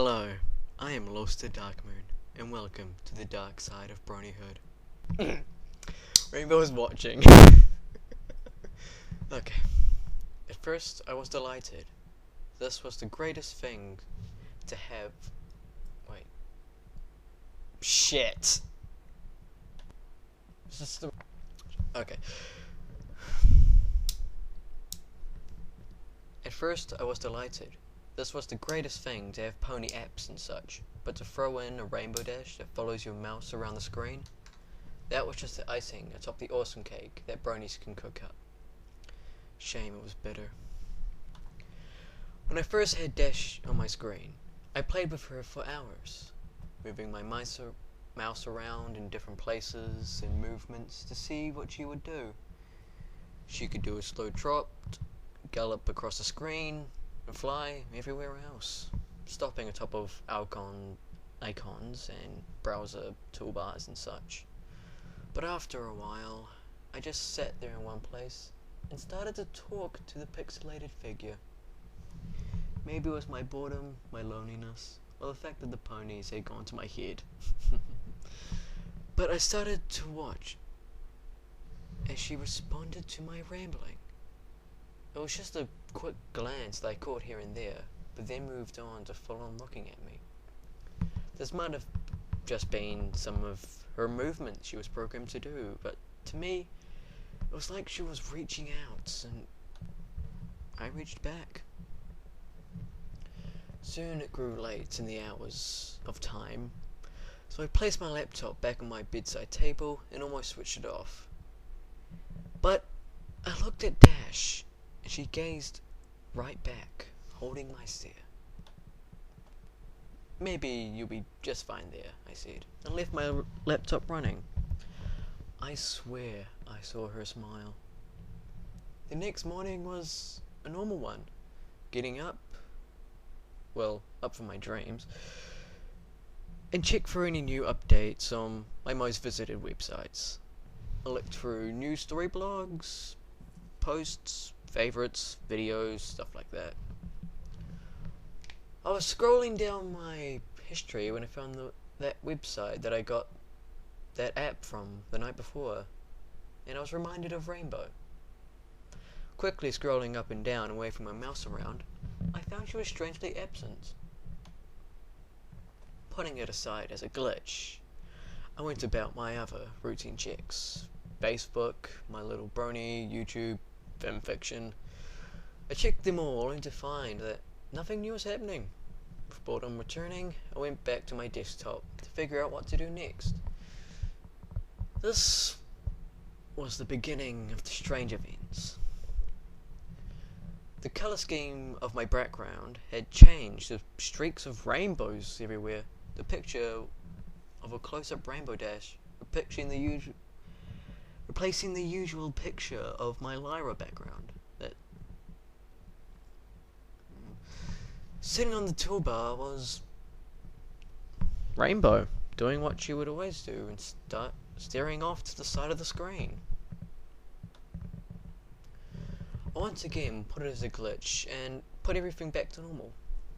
Hello, I am Lost to Darkmoon, and welcome to the dark side of Bronyhood. Rainbow is watching. Okay. At first, I was delighted. This was the greatest thing to have. Wait. Shit! This is the. Okay. At first, I was delighted. This was the greatest thing to have pony apps and such, but to throw in a rainbow dash that follows your mouse around the screen, that was just the icing atop the awesome cake that Bronies can cook up. Shame it was bitter. When I first had Dash on my screen, I played with her for hours, moving my mouse around in different places and movements to see what she would do. She could do a slow trot, gallop across the screen, and fly everywhere else, stopping atop of icons and browser toolbars and such. But after a while, I just sat there in one place and started to talk to the pixelated figure. Maybe it was my boredom, my loneliness, or the fact that the ponies had gone to my head. But I started to watch as she responded to my rambling. It was just a quick glance that I caught here and there, but then moved on to full on looking at me. This might have just been some of her movements she was programmed to do, but to me, it was like she was reaching out, and I reached back. Soon it grew late in the hours of time, so I placed my laptop back on my bedside table and almost switched it off. But I looked at Dash, and she gazed right back, holding my stare. Maybe you'll be just fine there, I said, and left my laptop running. I swear I saw her smile. The next morning was a normal one. Getting up, well, up from my dreams, and check for any new updates on my most visited websites. I looked through news story blogs, posts, favorites, videos, stuff like that. I was scrolling down my history when I found that website that I got that app from the night before, and I was reminded of Rainbow. Quickly scrolling up and down away from my mouse around, I found she was strangely absent. Putting it aside as a glitch, I went about my other routine checks. Facebook, my little Brony, YouTube, fanfiction. I checked them all only to find that nothing new was happening. With boredom returning, I went back to my desktop to figure out what to do next. This was the beginning of the strange events. The colour scheme of my background had changed to streaks of rainbows everywhere. The picture of a close-up rainbow dash replacing the usual picture of my Lyra background. That sitting on the toolbar was Rainbow, doing what she would always do and staring off to the side of the screen. I once again put it as a glitch and put everything back to normal,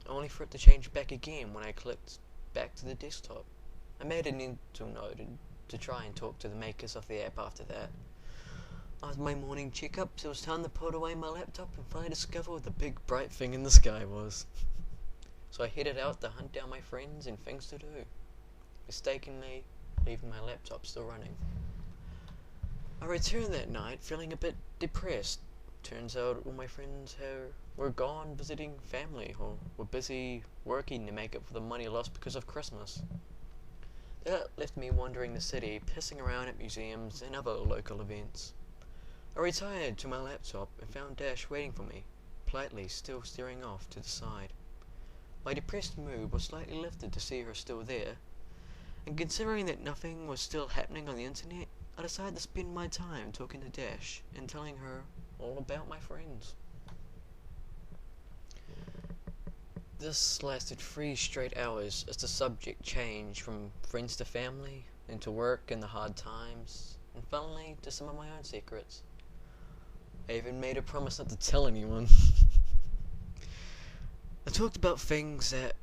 only for it to change back again when I clicked back to the desktop. I made a mental note to try and talk to the makers of the app after that. After my morning checkups, it was time to put away my laptop and finally discover what the big bright thing in the sky was. So I headed out to hunt down my friends and things to do, mistakenly leaving my laptop still running. I returned that night feeling a bit depressed. Turns out all my friends were gone visiting family or were busy working to make up for the money lost because of Christmas. That left me wandering the city, pissing around at museums and other local events. I retired to my laptop and found Dash waiting for me, politely still staring off to the side. My depressed mood was slightly lifted to see her still there, and considering that nothing was still happening on the internet, I decided to spend my time talking to Dash and telling her all about my friends. This lasted 3 straight hours as the subject changed from friends to family, into work and the hard times, and finally to some of my own secrets. I even made a promise not to tell anyone. I talked about things that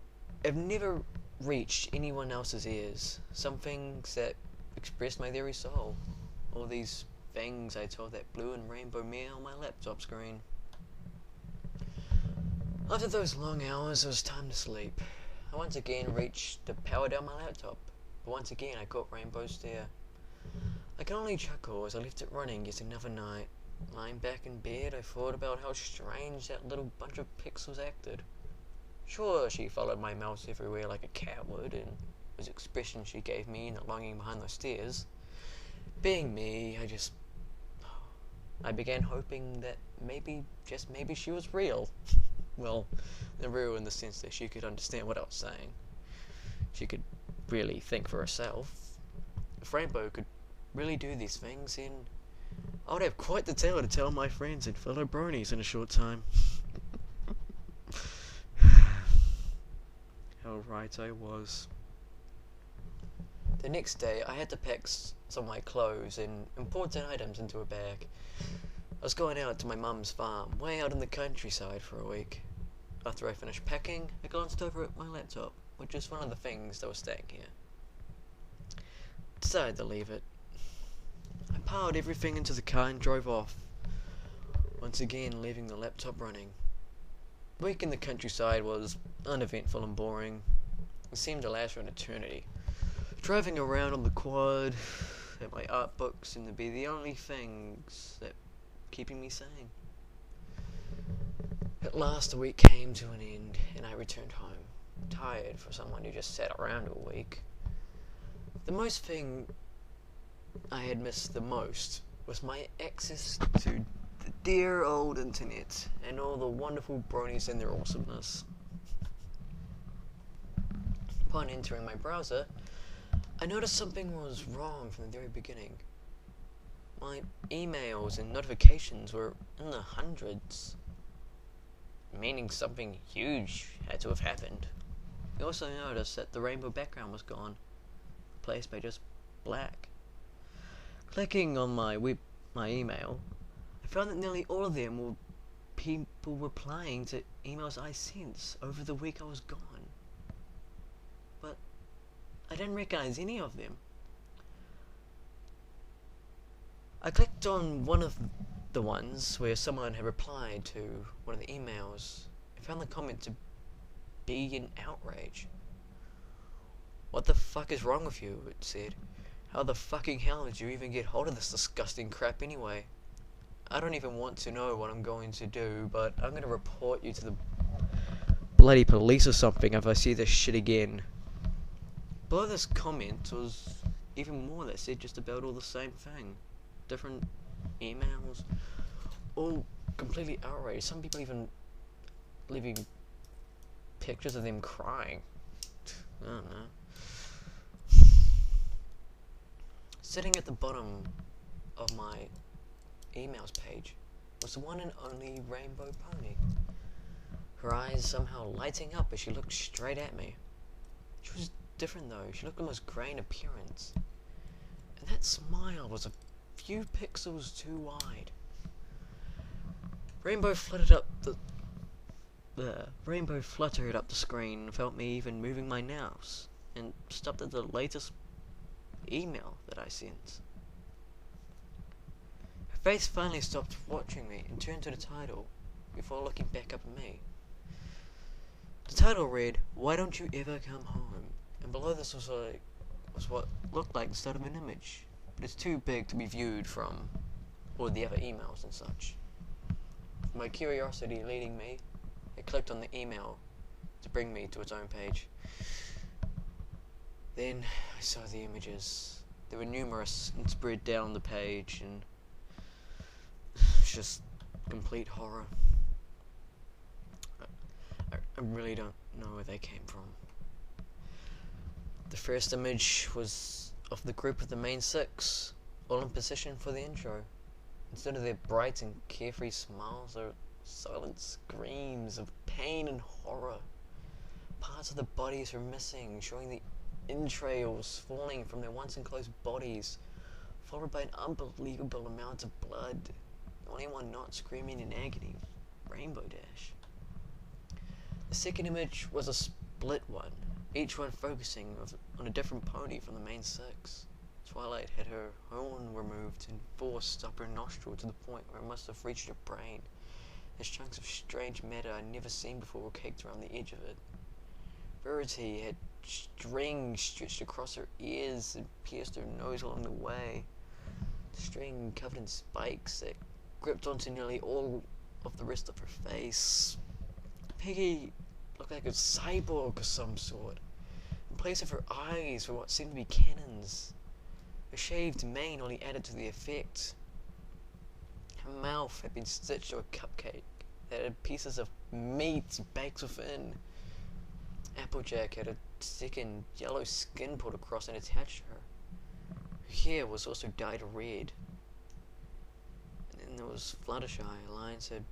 have never reached anyone else's ears. Some things that expressed my very soul. All these things I told that blue and rainbow me on my laptop screen. After those long hours, it was time to sleep. I once again reached to power down my laptop, but once again I caught Rainbow's stare. I can only chuckle as I left it running yet another night. Lying back in bed, I thought about how strange that little bunch of pixels acted. Sure, she followed my mouse everywhere like a cat would, and those expressions she gave me not longing behind those stares. Being me, I began hoping that maybe, just maybe, she was real. Well, real in the sense that she could understand what I was saying. She could really think for herself. If Rainbow could really do these things, then I would have quite the tale to tell my friends and fellow Bronies in a short time. How right I was. The next day, I had to pack some of my clothes and important items into a bag. I was going out to my mum's farm, way out in the countryside for a week. After I finished packing, I glanced over at my laptop, which is one of the things that was staying here. Decided to leave it. I piled everything into the car and drove off, once again leaving the laptop running. The week in the countryside was uneventful and boring. It seemed to last for an eternity. Driving around on the quad and my art books seemed to be the only things that keeping me sane. At last the week came to an end and I returned home, tired for someone who just sat around all week. The most thing I had missed the most was my access to the dear old internet and all the wonderful bronies and their awesomeness. Upon entering my browser, I noticed something was wrong from the very beginning. My emails and notifications were in the hundreds, meaning something huge had to have happened. I also noticed that the rainbow background was gone, replaced by just black. Clicking on my email, I found that nearly all of them were people replying to emails I sent over the week I was gone. But I didn't recognize any of them. I clicked on one of the ones where someone had replied to one of the emails and found the comment to be in outrage. "What the fuck is wrong with you?" it said. "How the fucking hell did you even get hold of this disgusting crap anyway? I don't even want to know what I'm going to do, but I'm going to report you to the bloody police or something if I see this shit again." Below this comment was even more that said just about all the same thing. Different emails, all completely outraged. Some people even leaving pictures of them crying. I don't know. Sitting at the bottom of my emails page was the one and only Rainbow Pony. Her eyes somehow lighting up as she looked straight at me. She was different though. She looked almost grey in appearance. And that smile was a few pixels too wide. Rainbow fluttered up the screen and felt me even moving my mouse and stopped at the latest email that I sent. Her face finally stopped watching me and turned to the title before looking back up at me. The title read, "Why don't you ever come home?" And below this was what looked like the start of an image, but it's too big to be viewed from all the other emails and such. My curiosity leading me, I clicked on the email to bring me to its own page. Then I saw the images. They were numerous and spread down the page, and it was just complete horror. I really don't know where they came from. The first image was of the group of the main six, all in position for the intro. Instead of their bright and carefree smiles, there were silent screams of pain and horror. Parts of the bodies were missing, showing the entrails falling from their once enclosed bodies, followed by an unbelievable amount of blood. The only one not screaming in agony, Rainbow Dash. The second image was a split one, each one focusing on a different pony from the main six. Twilight had her horn removed and forced up her nostril to the point where it must have reached her brain, as chunks of strange matter I'd never seen before were caked around the edge of it. Verity had string stretched across her ears and pierced her nose along the way. The string covered in spikes that gripped onto nearly all of the rest of her face. Piggy looked like a cyborg of some sort. In place of her eyes were what seemed to be cannons. Her shaved mane only added to the effect. Her mouth had been stitched to a cupcake that had pieces of meat baked within. Applejack had a second yellow skin pulled across and attached to her. Her hair was also dyed red. And then there was Fluttershy. Lines had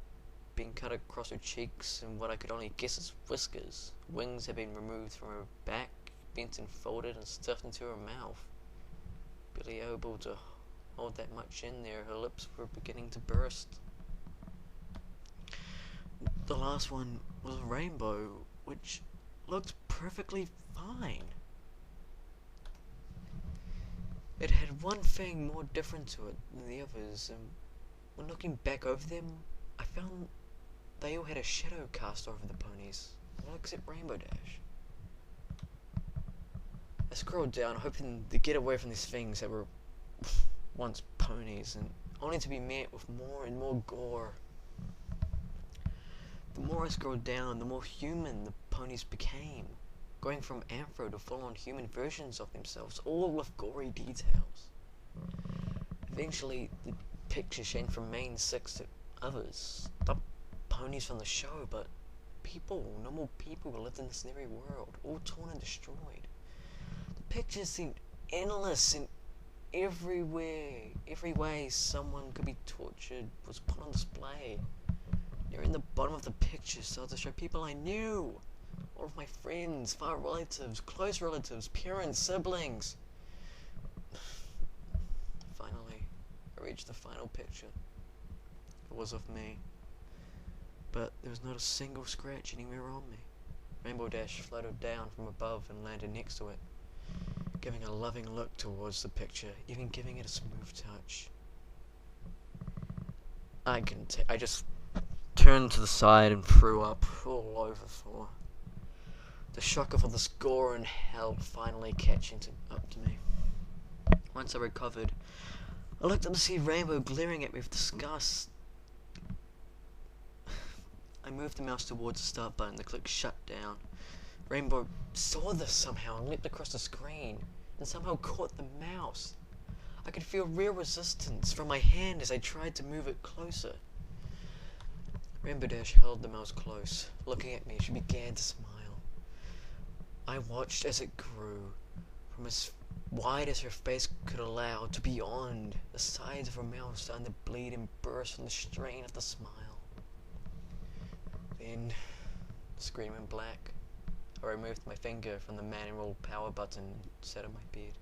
been cut across her cheeks and what I could only guess as whiskers. Wings had been removed from her back, bent and folded and stuffed into her mouth. Barely able to hold that much in there, her lips were beginning to burst. The last one was a rainbow, which looked perfectly fine. It had one thing more different to it than the others, and when looking back over them, I found they all had a shadow cast over the ponies, all except Rainbow Dash. I scrolled down, hoping to get away from these things that were once ponies, and only to be met with more and more gore. The more I scrolled down, the more human the ponies became, going from anthro to full-on human versions of themselves, all with gory details. Eventually, the picture changed from main six to others. Not ponies from the show, but people, normal people who lived in this scary world, all torn and destroyed. The pictures seemed endless, and every way someone could be tortured was put on display. Near in the bottom of the picture started to show people I knew. All of my friends, far relatives, close relatives, parents, siblings. Finally, I reached the final picture. It was of me. But there was not a single scratch anywhere on me. Rainbow Dash floated down from above and landed next to it, giving a loving look towards the picture, even giving it a smooth touch. I just turned to the side and threw up all over the floor. The shock of all this gore and hell finally catching up to me. Once I recovered, I looked up to see Rainbow glaring at me with disgust. I moved the mouse towards the start button, the click shut down. Rainbow saw this somehow and leapt across the screen, and somehow caught the mouse. I could feel real resistance from my hand as I tried to move it closer. Rainbow Dash held the mouse close. Looking at me, she began to smile. I watched as it grew, from as wide as her face could allow to beyond, the sides of her mouth starting to bleed and burst from the strain of the smile. Then, the screen went black. I removed my finger from the manual power button and sat on my bed,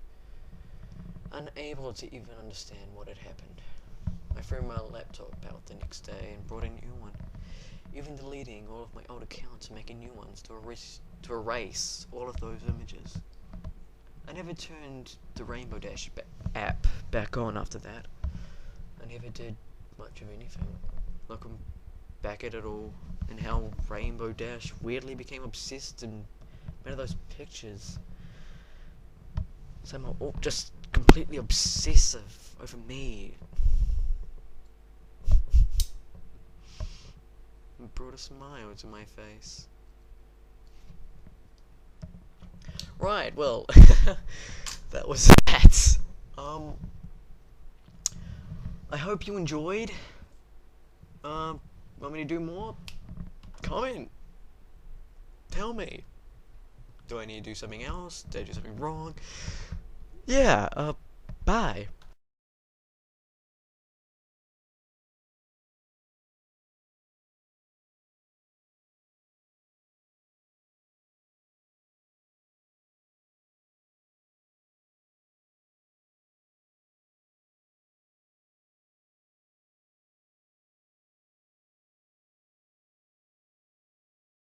unable to even understand what had happened. I threw my laptop out the next day and brought a new one, even deleting all of my old accounts and making new ones to erase all of those images. I never turned the Rainbow Dash app back on after that. I never did much of anything. Looking back at it all, and how Rainbow Dash weirdly became obsessed and made those pictures. Somehow all just completely obsessive over me. It brought a smile to my face. Right, well, that was that. I hope you enjoyed. Want me to do more? Comment. Tell me. Do I need to do something else? Did I do something wrong? Yeah, bye.